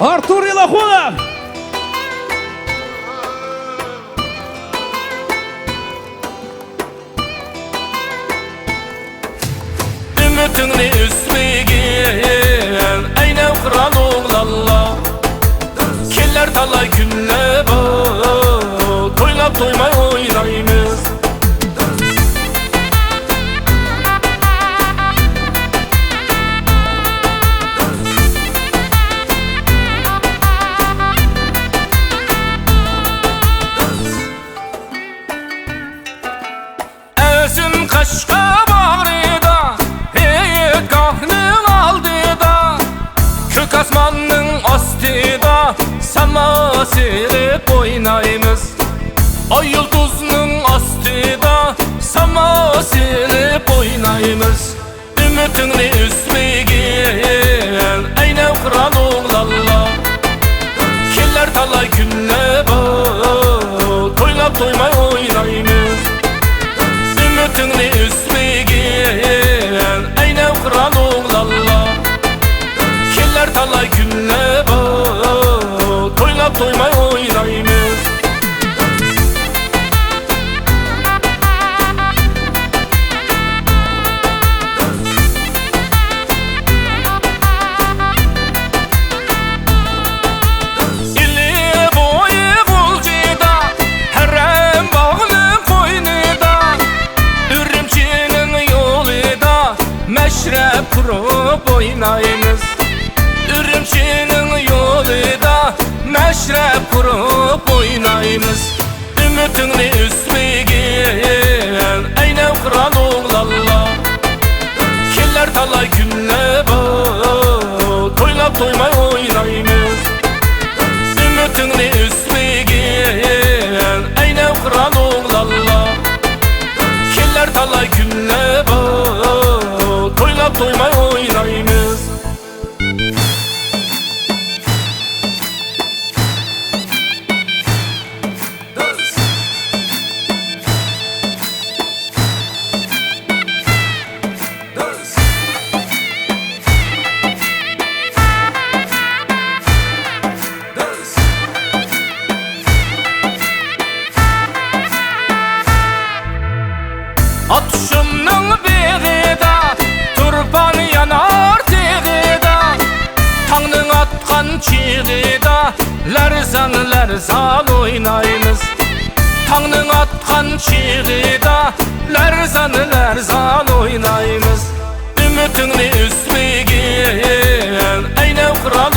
Артур Илахунов. Ümitini üsmegen ayna kıran oğlalla keller talay günle bu toylap toymay oynayımız. Özün kaşka bağrıda heyet kahnın aldıda kök asmanın astıda sama serip oynayımız. Ay yıldızının astıda sama serip oynayımız. Ümitini üsmegen ayna kıran oğlalla keller talay günle bu toylap toymay oynayımız. Ümitini üsmegen ayna kıran oğlalla keller talay günle bu toylap toymay oynayımız. Meşrep kurup oynayınız. Ürümçinin yolunda meşrep kurup oynayınız. Ümitini üsmegen ayna kıran oğlalla keller talay günle bu toylap toymay oynayınız. Ümitini üsmegen ayna kıran oğlalla keller talay günle bu toylap toymay oynayımız. Atışımның berida turpan yanar tegida tаңның atқан çiğida lärzan oynayımız. Tаңның atқан çiğida lärzan oynayımız. Ümitini üsmegen ayna kıran